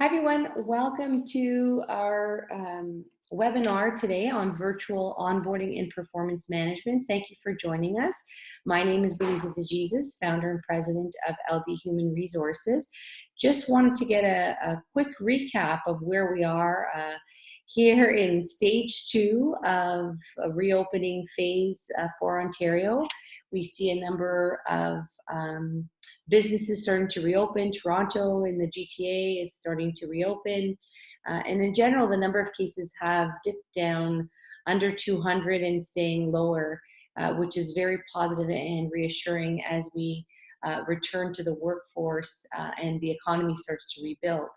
Hi, everyone. Welcome to our webinar today on virtual onboarding and performance management. Thank you for joining us. My name is Luisa De Jesus, founder and president of LD Human Resources. Just wanted to get a quick recap of where we are here in stage two of a reopening phase for Ontario. We see a number of businesses starting to reopen. Toronto in the GTA is starting to reopen. And in general, the number of cases have dipped down under 200 and staying lower, which is very positive and reassuring as we return to the workforce and the economy starts to rebuild.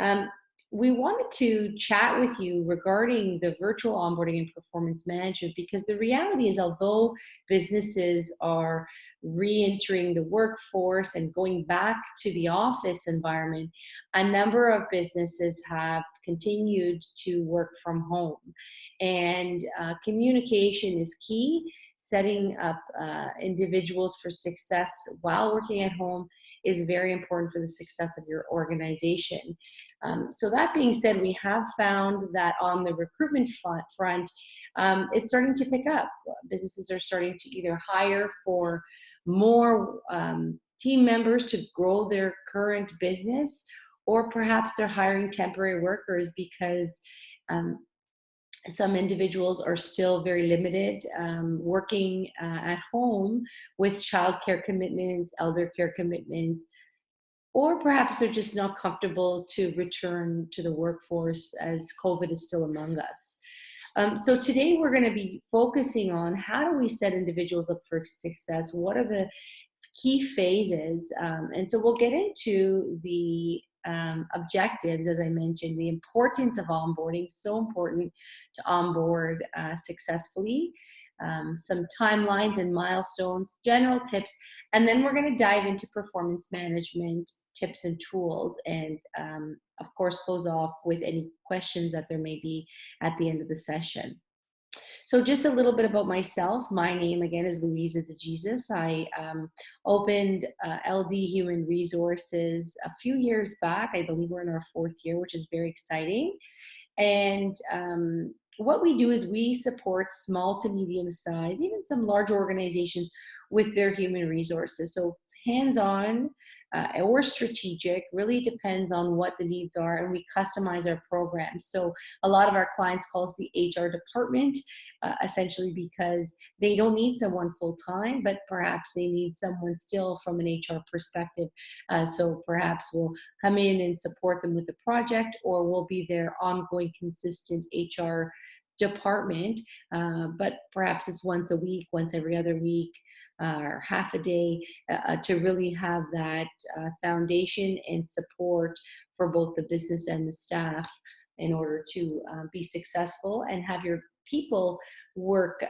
Um, we wanted to chat with you regarding the virtual onboarding and performance management because the reality is, although businesses are re-entering the workforce and going back to the office environment, a number of businesses have continued to work from home. And communication is key. Setting up individuals for success while working at home is very important for the success of your organization. So that being said, we have found that on the recruitment front, it's starting to pick up. Businesses are starting to either hire for more team members to grow their current business, or perhaps they're hiring temporary workers because um, some individuals are still very limited working at home with childcare commitments, elder care commitments, or perhaps they're just not comfortable to return to the workforce as COVID is still among us. So today we're going to be focusing on how do we set individuals up for success? What are the key phases? And so we'll get into the objectives, as I mentioned, the importance of onboarding, so important to onboard successfully, some timelines and milestones, general tips, and then we're going to dive into performance management tips and tools, and of course, close off with any questions that there may be at the end of the session. So just a little bit about myself. My name again is Luisa De Jesus. I opened LD Human Resources a few years back. I believe we're in our fourth year, which is very exciting. And what we do is we support small to medium size, even some large organizations with their human resources. So hands-on or strategic, really depends on what the needs are, and we customize our programs. So a lot of our clients call us the HR department, essentially because they don't need someone full-time, but perhaps they need someone still from an HR perspective. So perhaps we'll come in and support them with the project, or we'll be their ongoing consistent HR department, but perhaps it's once a week, once every other week, or half a day, to really have that foundation and support for both the business and the staff in order to be successful and have your people work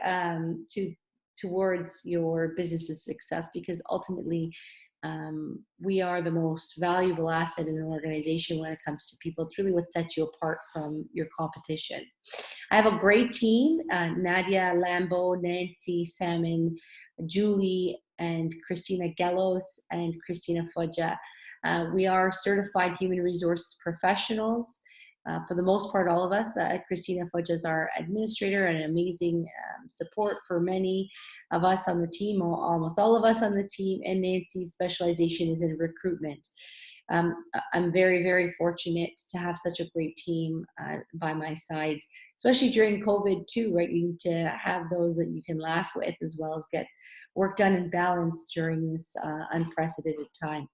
towards your business's success, because ultimately we are the most valuable asset in an organization when it comes to people. It's really what sets you apart from your competition. I have a great team, Nadia Lambo, Nancy Salmon, Julie, and Christina Gellos, and Christina Foggia. We are certified human resource professionals. For the most part, all of us. Christina Foggia is our administrator and amazing support for many of us on the team, or almost all of us on the team, and Nancy's specialization is in recruitment. I'm very, very fortunate to have such a great team by my side, especially during COVID too, right? You need to have those that you can laugh with as well as get work done in balance during this unprecedented time.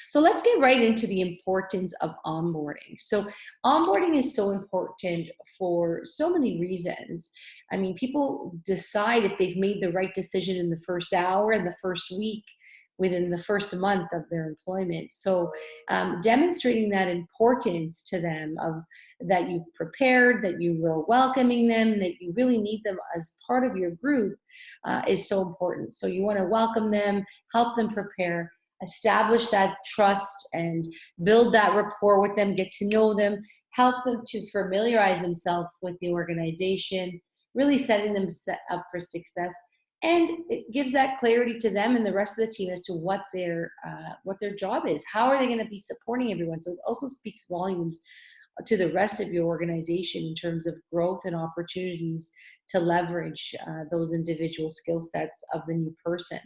So let's get right into the importance of onboarding. So onboarding is so important for so many reasons. I mean, people decide if they've made the right decision in the first hour and the first week, within the first month of their employment. So demonstrating that importance to them of that you've prepared, that you were welcoming them, that you really need them as part of your group is so important. So you want to welcome them, help them prepare, establish that trust and build that rapport with them, get to know them, help them to familiarize themselves with the organization, really setting them up for success. And it gives that clarity to them and the rest of the team as to what their job is. How are they going to be supporting everyone? So it also speaks volumes to the rest of your organization in terms of growth and opportunities to leverage those individual skill sets of the new person.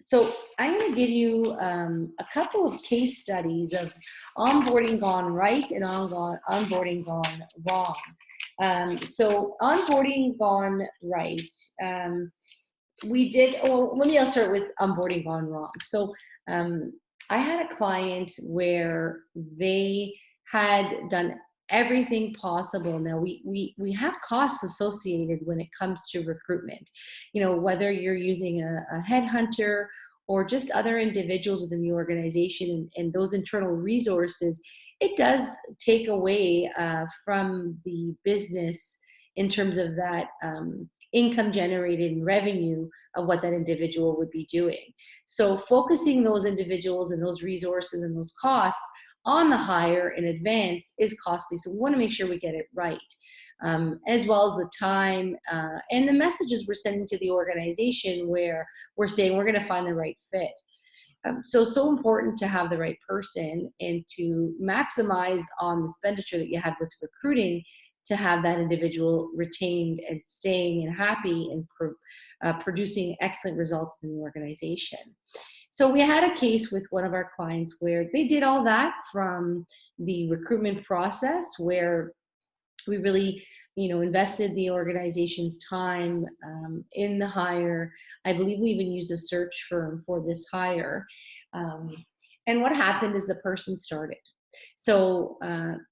So I'm going to give you a couple of case studies of onboarding gone right and onboarding gone wrong. So onboarding gone right. I'll start with onboarding gone wrong. So um, I had a client where they had done everything possible. Now we have costs associated when it comes to recruitment. You know, whether you're using a headhunter or just other individuals within the organization and those internal resources, it does take away from the business in terms of that income generated and revenue of what that individual would be doing. So focusing those individuals and those resources and those costs on the hire in advance is costly. So we want to make sure we get it right, as well as the time and the messages we're sending to the organization where we're saying we're going to find the right fit. So important to have the right person and to maximize on the expenditure that you have with recruiting to have that individual retained and staying and happy and producing excellent results in the organization. So we had a case with one of our clients where they did all that from the recruitment process, where we really, invested the organization's time in the hire. I believe we even used a search firm for this hire. Um, and what happened is the person started. So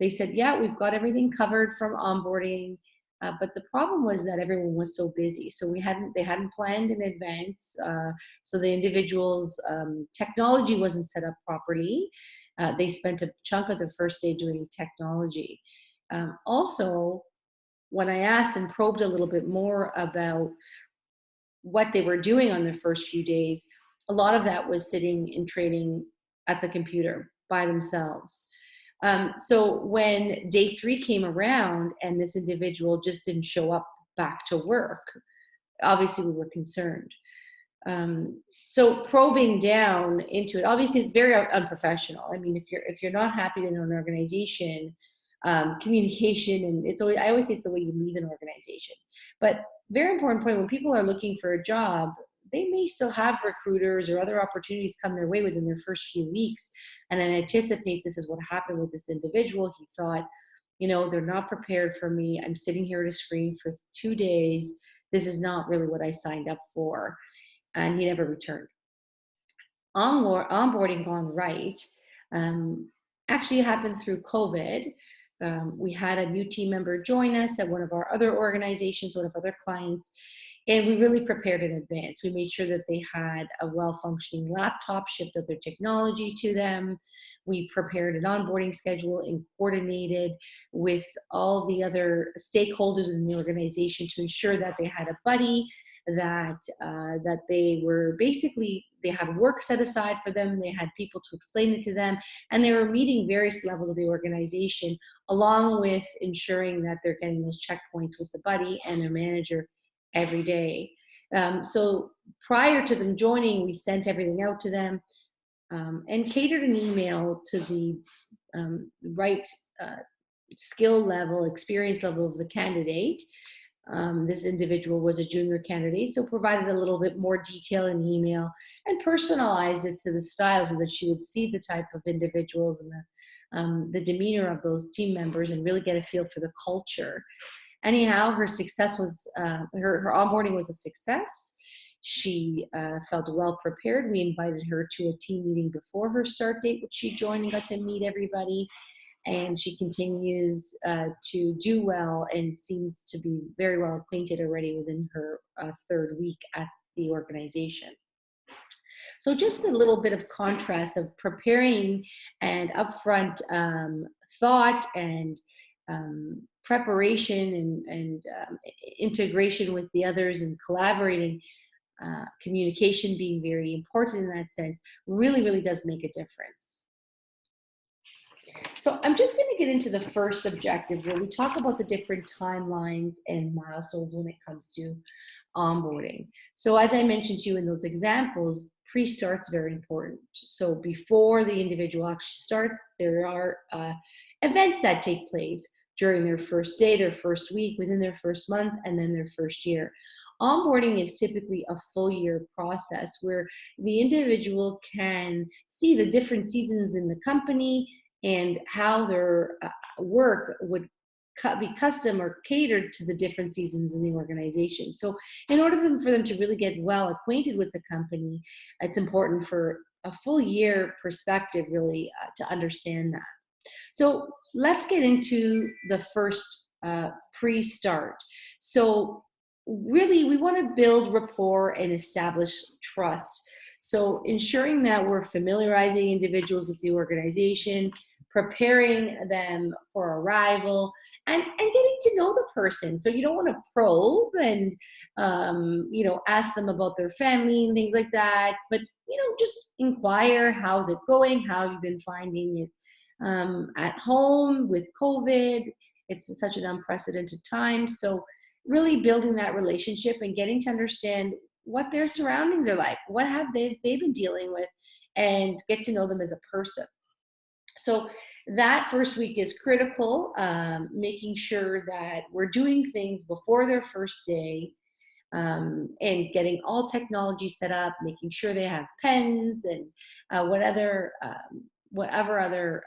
they said, yeah, we've got everything covered from onboarding. But the problem was that everyone was so busy. So they hadn't planned in advance. So the individual's technology wasn't set up properly. They spent a chunk of the first day doing technology. Also, when I asked and probed a little bit more about what they were doing on their first few days, a lot of that was sitting and trading at the computer by themselves. So when day 3 came around and this individual just didn't show up back to work, obviously we were concerned. So probing down into it, obviously it's very unprofessional. I mean, if you're not happy in an organization, communication, and I always say it's the way you leave an organization. But very important point, when people are looking for a job, they may still have recruiters or other opportunities come their way within their first few weeks. And I anticipate this is what happened with this individual. He thought, they're not prepared for me. I'm sitting here at a screen for 2 days. This is not really what I signed up for. And he never returned. Onboarding gone right actually happened through COVID. We had a new team member join us at one of our other organizations, one of other clients, and we really prepared in advance. We made sure that they had a well-functioning laptop, shipped out their technology to them. We prepared an onboarding schedule and coordinated with all the other stakeholders in the organization to ensure that they had a buddy, that they had work set aside for them, they had people to explain it to them, and they were meeting various levels of the organization, along with ensuring that they're getting those checkpoints with the buddy and their manager every day. So prior to them joining, we sent everything out to them and catered an email to the right skill level, experience level of the candidate. This individual was a junior candidate, so provided a little bit more detail in the email and personalized it to the style so that she would see the type of individuals and the demeanor of those team members and really get a feel for the culture. Anyhow, her success was, her onboarding was a success. She felt well prepared. We invited her to a team meeting before her start date, which she joined and got to meet everybody. And she continues to do well and seems to be very well acquainted already within her 3rd week at the organization. So just a little bit of contrast of preparing and upfront thought and preparation and integration with the others and collaborating, communication being very important in that sense, really, really does make a difference. So I'm just going to get into the first objective where we talk about the different timelines and milestones when it comes to onboarding. So as I mentioned to you in those examples, pre-start's very important. So before the individual actually starts, there are events that take place during their first day, their first week, within their first month, and then their first year. Onboarding is typically a full year process where the individual can see the different seasons in the company and how their work would be custom or catered to the different seasons in the organization. So in order for them to really get well acquainted with the company, it's important for a full year perspective really to understand that. So let's get into the first pre-start. So really, we want to build rapport and establish trust. So ensuring that we're familiarizing individuals with the organization, preparing them for arrival, and getting to know the person. So you don't want to probe and ask them about their family and things like that, but just inquire, how's it going, how you've been finding it at home with COVID. It's such an unprecedented time. So really building that relationship and getting to understand what their surroundings are like, what have they been dealing with, and get to know them as a person. So that first week is critical, making sure that we're doing things before their first day, and getting all technology set up, making sure they have pens and whatever other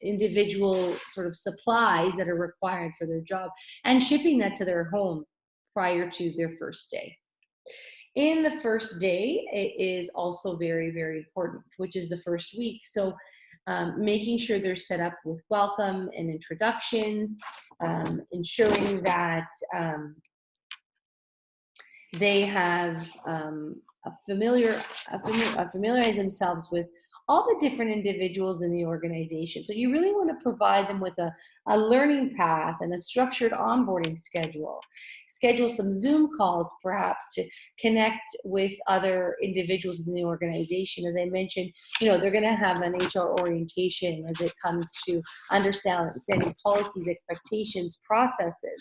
individual sort of supplies that are required for their job, and shipping that to their home prior to their first day. In the first day, it is also very, very important, which is the first week. So making sure they're set up with welcome and introductions, ensuring that they have familiarize themselves with all the different individuals in the organization. So you really want to provide them with a learning path and a structured onboarding schedule. Schedule some Zoom calls perhaps to connect with other individuals in the organization. As I mentioned, they're going to have an HR orientation as it comes to understanding policies, expectations, processes.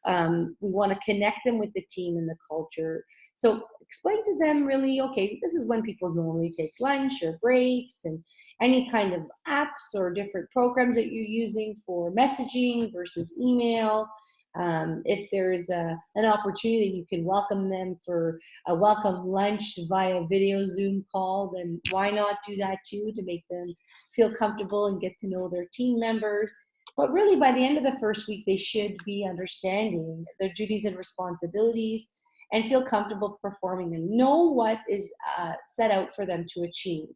We want to connect them with the team and the culture. So explain to them really, okay, this is when people normally take lunch or breaks, and any kind of apps or different programs that you're using for messaging versus email. If there's an opportunity, you can welcome them for a welcome lunch via video Zoom call, then why not do that too, to make them feel comfortable and get to know their team members. But really, by the end of the first week, they should be understanding their duties and responsibilities and feel comfortable performing them. Know what is set out for them to achieve.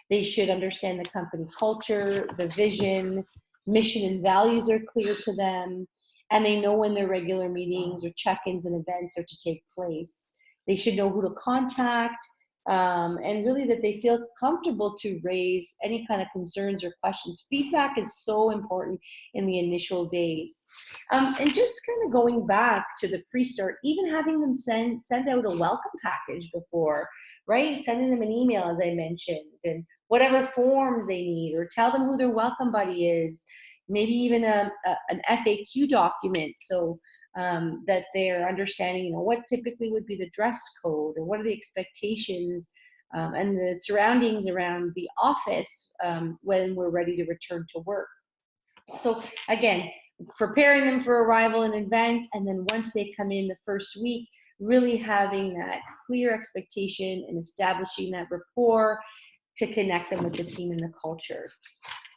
They should understand the company culture, the vision, mission and values are clear to them, and they know when their regular meetings or check-ins and events are to take place. They should know who to contact, and really that they feel comfortable to raise any kind of concerns or questions. Feedback is so important in the initial days. And just kind of going back to the pre-start, even having them send out a welcome package before, right? Sending them an email, as I mentioned, and whatever forms they need, or tell them who their welcome buddy is, maybe even an FAQ document, so that they're understanding, what typically would be the dress code, or what are the expectations and the surroundings around the office when we're ready to return to work. So again, preparing them for arrival in advance, and then once they come in the first week, really having that clear expectation and establishing that rapport to connect them with the team and the culture.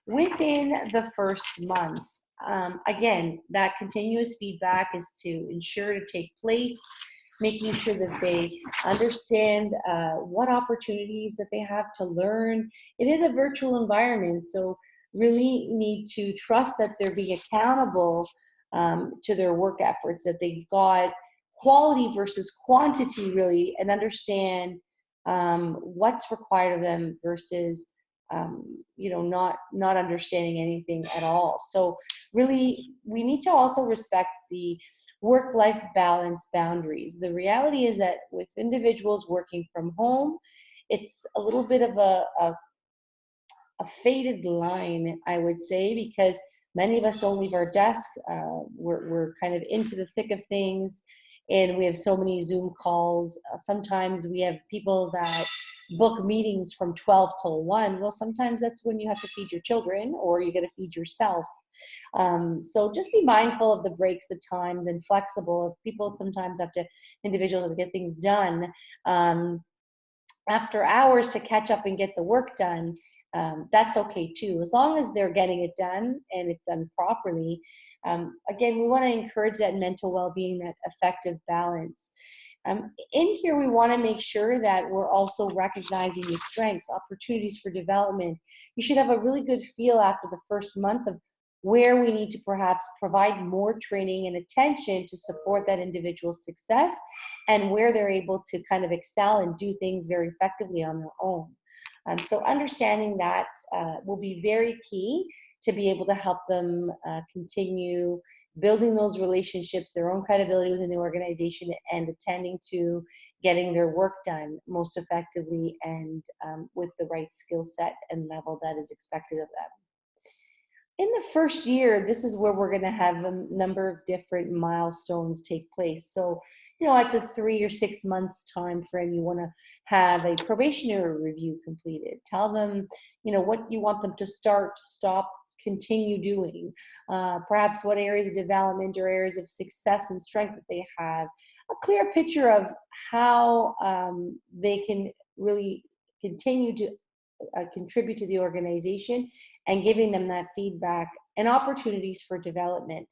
Within the first month, again, that continuous feedback is to ensure to take place, making sure that they understand what opportunities that they have to learn. It is a virtual environment, so really need to trust that they're being accountable to their work efforts, that they've got quality versus quantity really, and understand what's required of them versus not understanding anything at all. So really, we need to also respect the work-life balance boundaries. The reality is that with individuals working from home, it's a little bit of a faded line, I would say, because many of us don't leave our desk. We're kind of into the thick of things, and we have so many Zoom calls. Sometimes we have people that book meetings from 12 till 1. Well, sometimes that's when you have to feed your children or you got to feed yourself. So just be mindful of the breaks, the times, and flexible. If people sometimes have to, individuals to get things done after hours to catch up and get the work done, that's okay too, as long as they're getting it done and it's done properly. Again, we want to encourage that mental well-being, that effective balance. In here, we want to make sure that we're also recognizing your strengths, opportunities for development. You should have a really good feel after the first month of where we need to perhaps provide more training and attention to support that individual's success, and where they're able to kind of excel and do things very effectively on their own. So understanding that will be very key to be able to help them continue building those relationships, their own credibility within the organization, and attending to getting their work done most effectively and with the right skill set and level that is expected of them. In the first year, this is where we're going to have a number of different milestones take place. So, at the 3 or 6 months time frame, you want to have a probationary review completed. Tell them, what you want them to start, stop, continue doing. Perhaps what areas of development or areas of success and strength that they have. A clear picture of how they can really continue to contribute to the organization, and giving them that feedback and opportunities for development.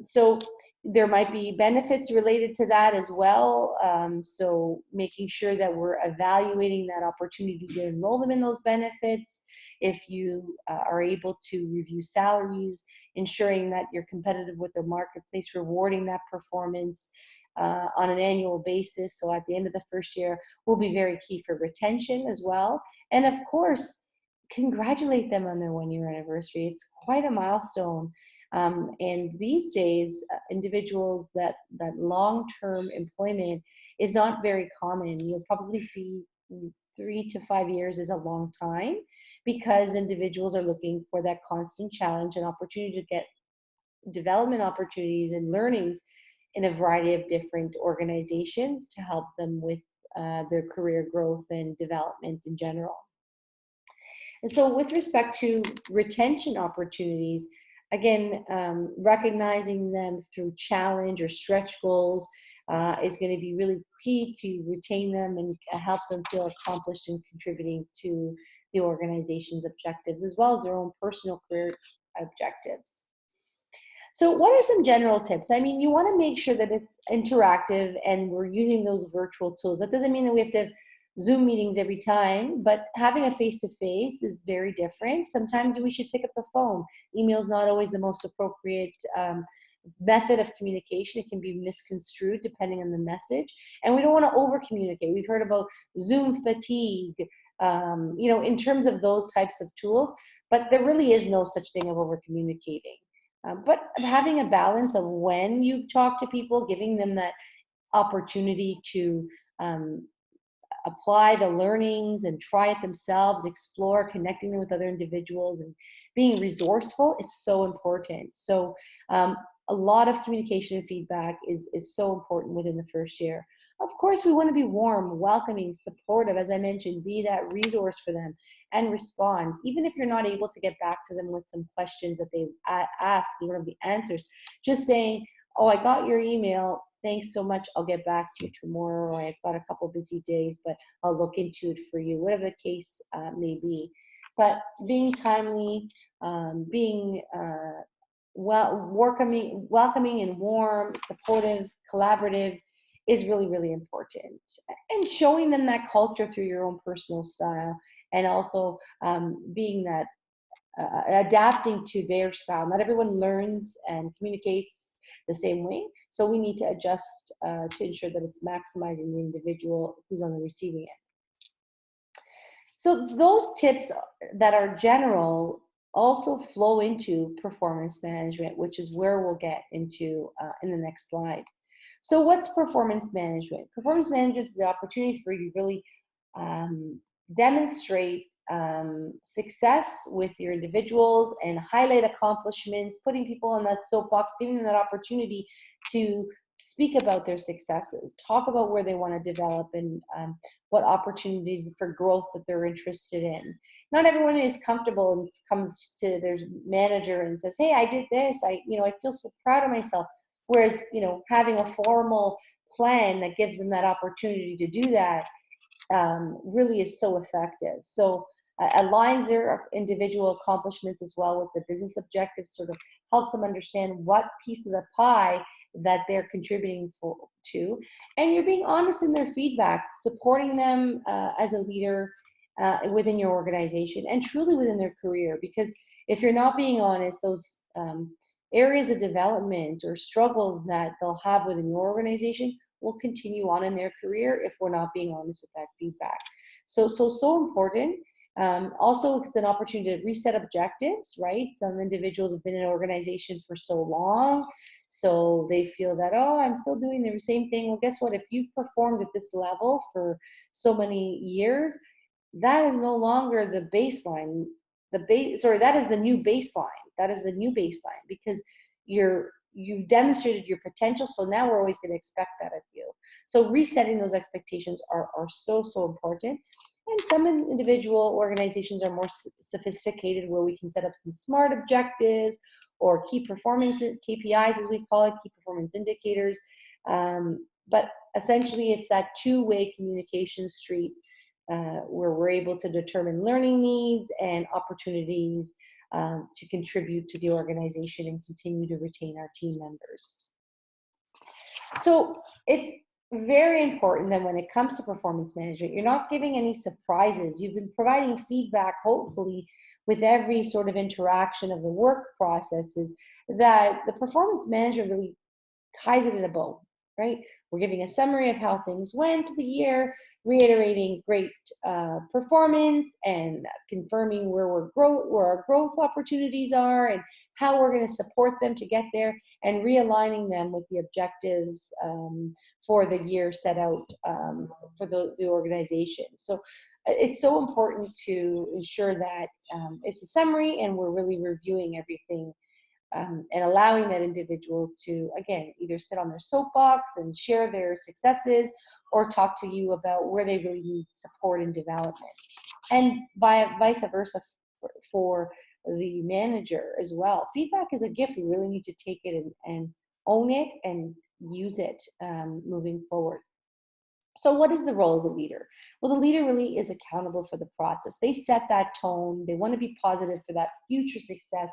So there might be benefits related to that as well. So making sure that we're evaluating that opportunity to enroll them in those benefits. If you are able to review salaries, ensuring that you're competitive with the marketplace, rewarding that performance on an annual basis. So at the end of the first year will be very key for retention as well. And of course, congratulate them on their 1 year anniversary. It's quite a milestone. And these days, individuals that long-term employment is not very common. You'll probably see 3 to 5 years is a long time, because individuals are looking for that constant challenge and opportunity to get development opportunities and learnings in a variety of different organizations to help them with their career growth and development in general. And so with respect to retention opportunities, again, recognizing them through challenge or stretch goals is going to be really key to retain them and help them feel accomplished in contributing to the organization's objectives, as well as their own personal career objectives. So what are some general tips? I mean, you want to make sure that it's interactive and we're using those virtual tools. That doesn't mean that we have to have Zoom meetings every time, but having a face-to-face is very different. Sometimes we should pick up the phone. Email is not always the most appropriate method of communication. It can be misconstrued depending on the message. And we don't want to over-communicate. We've heard about Zoom fatigue, in terms of those types of tools, but there really is no such thing of over-communicating. But having a balance of when you talk to people, giving them that opportunity to apply the learnings and try it themselves, explore, connecting them with other individuals, and being resourceful is so important. So a lot of communication and feedback is so important within the first year. Of course, we want to be warm, welcoming, supportive, as I mentioned, be that resource for them and respond. Even if you're not able to get back to them with some questions that they've asked, you don't have the answers, just saying, oh, I got your email. Thanks so much. I'll get back to you tomorrow. Or I've got a couple busy days, but I'll look into it for you, whatever the case may be. But being timely, being welcoming and warm, supportive, collaborative is really, really important. And showing them that culture through your own personal style, and also being that adapting to their style. Not everyone learns and communicates the same way. So we need to adjust to ensure that it's maximizing the individual who's on the receiving end. So those tips that are general also flow into performance management, which is where we'll get into in the next slide. So what's performance management? Performance management is the opportunity for you to really demonstrate success with your individuals and highlight accomplishments, putting people on that soapbox, giving them that opportunity to speak about their successes, talk about where they want to develop, and what opportunities for growth that they're interested in. Not everyone is comfortable and comes to their manager and says, "Hey, I did this. I feel so proud of myself." Whereas, having a formal plan that gives them that opportunity to do that really is so effective. So aligns their individual accomplishments as well with the business objectives, sort of helps them understand what piece of the pie that they're contributing to. And you're being honest in their feedback, supporting them as a leader within your organization and truly within their career. Because if you're not being honest, those areas of development or struggles that they'll have within your organization will continue on in their career if we're not being honest with that feedback. So important. Also, it's an opportunity to reset objectives, right? Some individuals have been in an organization for so long, so they feel that, oh, I'm still doing the same thing. Well, guess what? If you've performed at this level for so many years, that is no longer the baseline. That is the new baseline. That is the new baseline because you've demonstrated your potential. So now we're always going to expect that of you. So resetting those expectations are so important. And some individual organizations are more sophisticated where we can set up some SMART objectives or key performance KPIs, as we call it, key performance indicators. But essentially, it's that two-way communication street where we're able to determine learning needs and opportunities to contribute to the organization and continue to retain our team members. So it's very important that when it comes to performance management, you're not giving any surprises. You've been providing feedback, hopefully, with every sort of interaction of the work processes, that the performance manager really ties it in a bow, right? We're giving a summary of how things went the year, reiterating great performance and confirming where our growth opportunities are and how we're going to support them to get there, and realigning them with the objectives for the year set out for the organization. So it's so important to ensure that it's a summary and we're really reviewing everything and allowing that individual to, again, either sit on their soapbox and share their successes or talk to you about where they really need support and development. And vice versa for the manager as well. Feedback is a gift. We really need to take it and own it and use it moving forward. So what is the role of the leader? Well, the leader really is accountable for the process. They set that tone. They want to be positive for that future success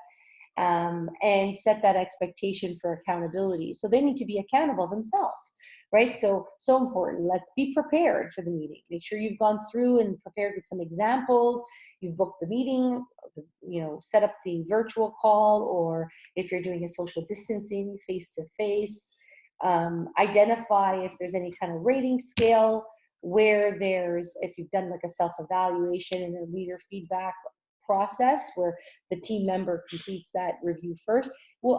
and set that expectation for accountability. So they need to be accountable themselves, right? So important. Let's be prepared for the meeting. Make sure you've gone through and prepared with some examples. You've booked the meeting, set up the virtual call, or if you're doing a social distancing face-to-face, identify if there's any kind of rating scale if you've done like a self-evaluation and a leader feedback process where the team member completes that review first,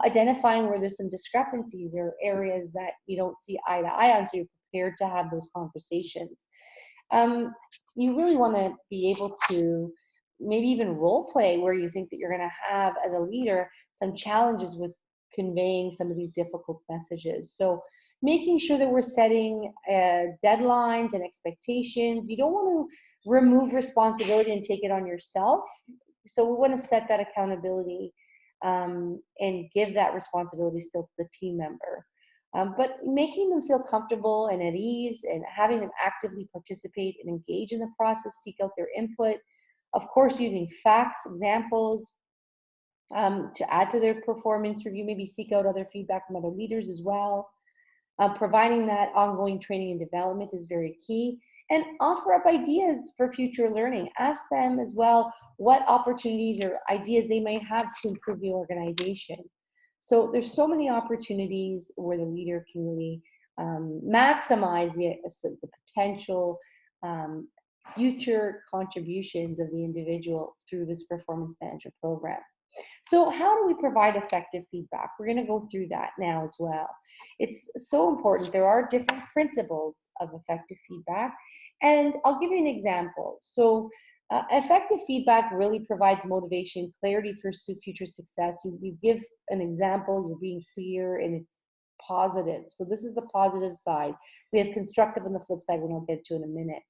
identifying where there's some discrepancies or areas that you don't see eye to eye on, so you're prepared to have those conversations. You really want to be able to maybe even role play where you think that you're going to have, as a leader, some challenges with conveying some of these difficult messages. So making sure that we're setting deadlines and expectations. You don't want to remove responsibility and take it on yourself. So we want to set that accountability and give that responsibility still to the team member. But making them feel comfortable and at ease and having them actively participate and engage in the process, seek out their input. Of course, using facts, examples to add to their performance review, maybe seek out other feedback from other leaders as well. Providing that ongoing training and development is very key. And offer up ideas for future learning. Ask them as well what opportunities or ideas they might have to improve the organization. So there's so many opportunities where the leader can really maximize the potential future contributions of the individual through this performance management program. So how do we provide effective feedback? We're going to go through that now as well. It's so important. There are different principles of effective feedback, and I'll give you an example. So effective feedback really provides motivation, clarity for future success. You give an example, you're being clear, and it's positive. So this is the positive side. We have constructive on the flip side, we'll get to in a minute.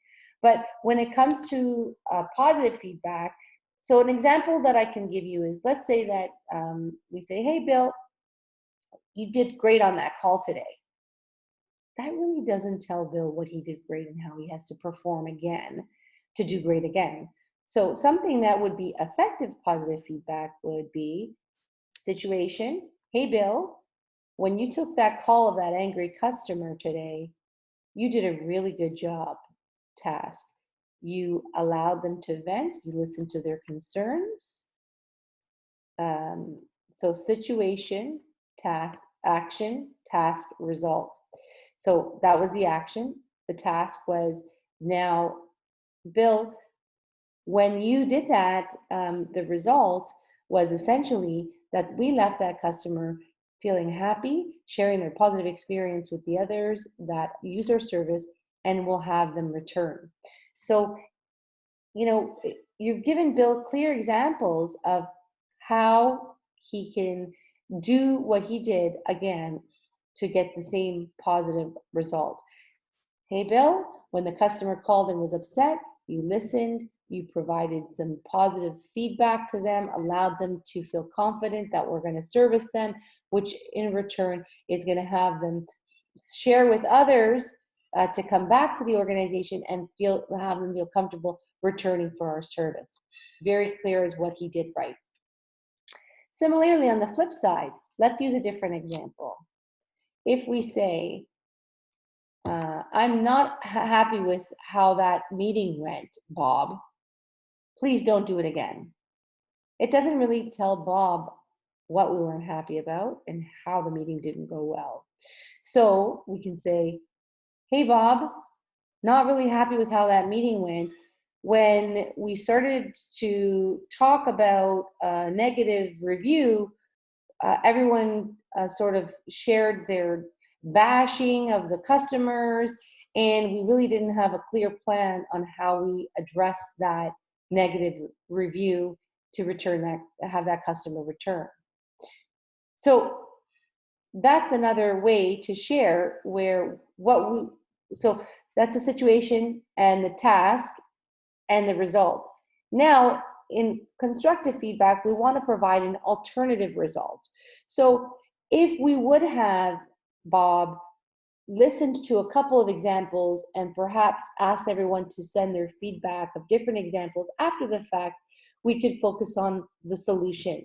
But when it comes to positive feedback, so an example that I can give you is, let's say that we say, hey, Bill, you did great on that call today. That really doesn't tell Bill what he did great and how he has to perform again to do great again. So something that would be effective positive feedback would be situation. Hey, Bill, when you took that call of that angry customer today, you did a really good job. Task. You allowed them to vent. You listened to their concerns. So situation, task, action, task, result. So that was the action. The task was, now, Bill, when you did that, the result was essentially that we left that customer feeling happy, sharing their positive experience with the others that use our service, and we'll have them return. So, you've given Bill clear examples of how he can do what he did again to get the same positive result. Hey, Bill, when the customer called and was upset, you listened, you provided some positive feedback to them, allowed them to feel confident that we're going to service them, which in return is going to have them share with others to come back to the organization and have them feel comfortable returning for our service. Very clear as what he did right. Similarly, on the flip side, let's use a different example. If we say, I'm not happy with how that meeting went, Bob. Please don't do it again. It doesn't really tell Bob what we weren't happy about and how the meeting didn't go well. So we can say, hey, Bob, not really happy with how that meeting went. When we started to talk about a negative review, everyone sort of shared their bashing of the customers, and we really didn't have a clear plan on how we address that negative review to have that customer return. So that's another way to share so that's a situation and the task and the result. Now, in constructive feedback, we want to provide an alternative result. So if we would have Bob listened to a couple of examples and perhaps asked everyone to send their feedback of different examples after the fact, we could focus on the solution.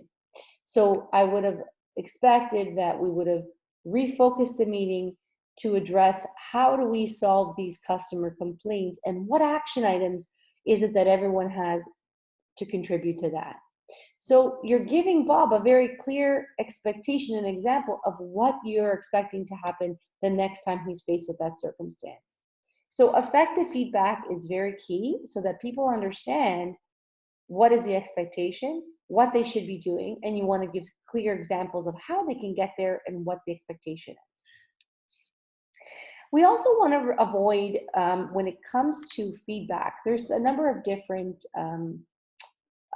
So I would have expected that we would have refocused the meeting to address how do we solve these customer complaints and what action items is it that everyone has to contribute to that. So you're giving Bob a very clear expectation and example of what you're expecting to happen the next time he's faced with that circumstance. So effective feedback is very key so that people understand what is the expectation, what they should be doing, and you want to give clear examples of how they can get there and what the expectation is. We also want to avoid, when it comes to feedback, there's a number of different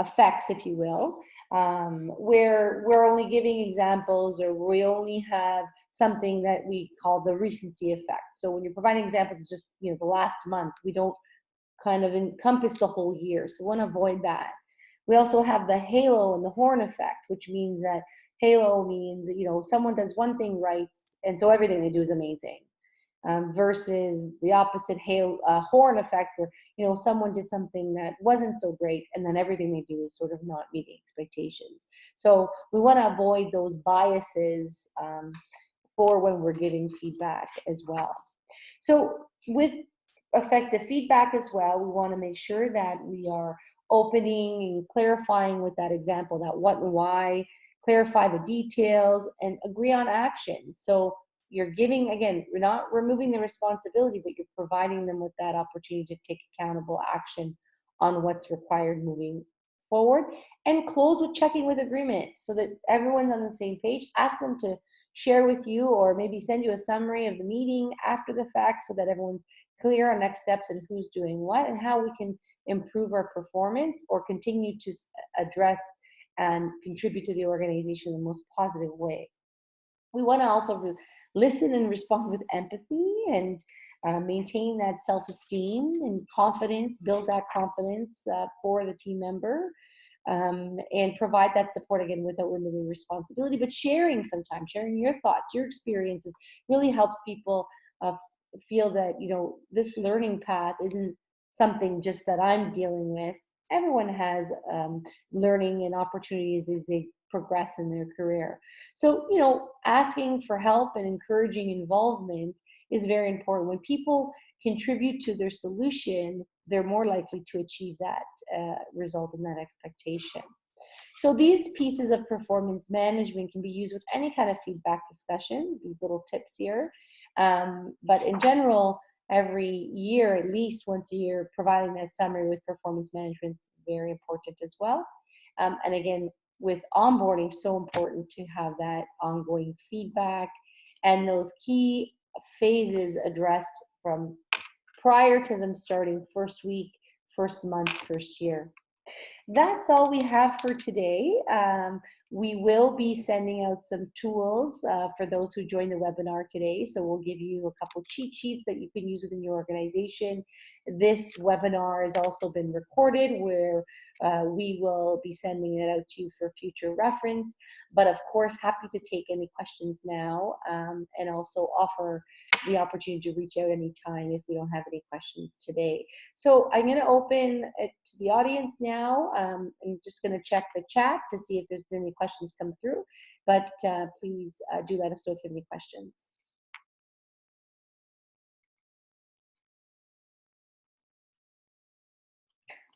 effects, if you will, where we're only giving examples or we only have something that we call the recency effect. So when you're providing examples, just the last month, we don't kind of encompass the whole year. So we want to avoid that. We also have the halo and the horn effect, which means that halo means that, someone does one thing right, and so everything they do is amazing. Versus the opposite horn effect where someone did something that wasn't so great and then everything they do is sort of not meeting expectations. So we want to avoid those biases for when we're giving feedback as well. So with effective feedback as well, we want to make sure that we are opening and clarifying with that example, that what and why, clarify the details and agree on action. So you're giving, again, we're not removing the responsibility, but you're providing them with that opportunity to take accountable action on what's required moving forward. And close with checking with agreement so that everyone's on the same page. Ask them to share with you or maybe send you a summary of the meeting after the fact so that everyone's clear on next steps and who's doing what and how we can improve our performance or continue to address and contribute to the organization in the most positive way. We want to also listen and respond with empathy, and maintain that self-esteem and confidence, build that confidence for the team member, and provide that support again without removing responsibility, but sometimes sharing your thoughts, your experiences really helps people uh, feel that, this learning path isn't something just that I'm dealing with. Everyone has learning and opportunities as they progress in their career. So, asking for help and encouraging involvement is very important. When people contribute to their solution, they're more likely to achieve that result and that expectation. So these pieces of performance management can be used with any kind of feedback discussion, these little tips here. But in general, every year, at least once a year, providing that summary with performance management is very important as well. And again, with onboarding, so important to have that ongoing feedback and those key phases addressed from prior to them starting first week, first month, first year. That's all we have for today. We will be sending out some tools for those who join the webinar today. So we'll give you a couple cheat sheets that you can use within your organization. This webinar has also been recorded, where we will be sending it out to you for future reference. But of course, happy to take any questions now, and also offer the opportunity to reach out anytime if we don't have any questions today. So I'm going to open it to the audience now. I'm just going to check the chat to see if there's been any questions come through, but please do let us know if you have any questions.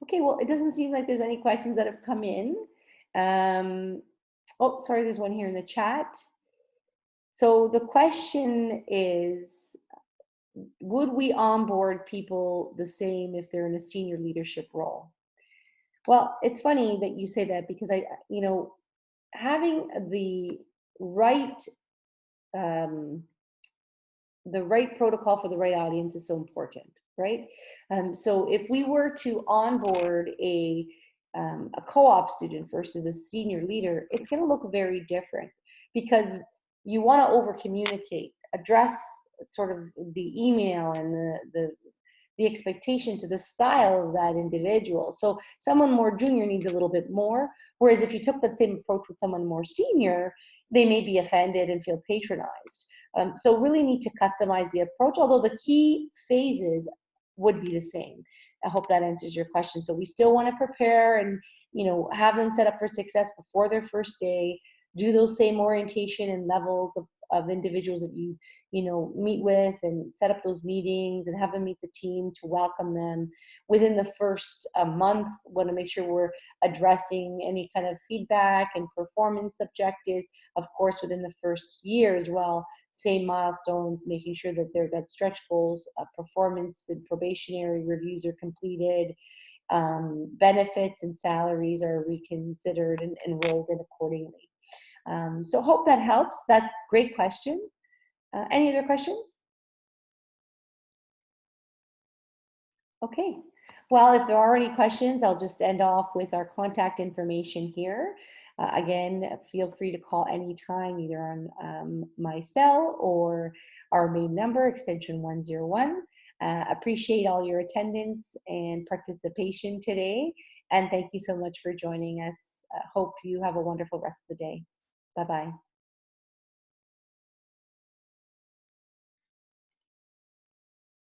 Okay, well, it doesn't seem like there's any questions that have come in. Oh, sorry, there's one here in the chat. So the question is, would we onboard people the same if they're in a senior leadership role? Well, it's funny that you say that, because having um, the right protocol for the right audience is so important, right? So if we were to onboard a co-op student versus a senior leader, it's going to look very different, because you want to over communicate, address sort of the email and the expectation to the style of that individual. So someone more junior needs a little bit more, whereas if you took that same approach with someone more senior, they may be offended and feel patronized. So really need to customize the approach, although the key phases would be the same. I hope that answers your question. So we still want to prepare and have them set up for success before their first day, do those same orientation and levels of individuals that you meet with, and set up those meetings and have them meet the team to welcome them. Within the first month, want to make sure we're addressing any kind of feedback and performance objectives. Of course, within the first year as well, same milestones, making sure that that stretch goals, performance and probationary reviews are completed, benefits and salaries are reconsidered and enrolled in accordingly. So hope that helps. That's a great question. Any other questions? Okay. Well, if there are any questions, I'll just end off with our contact information here. Again, feel free to call anytime, either on my cell or our main number, extension 101. Appreciate all your attendance and participation today. And thank you so much for joining us. Hope you have a wonderful rest of the day. Bye-bye.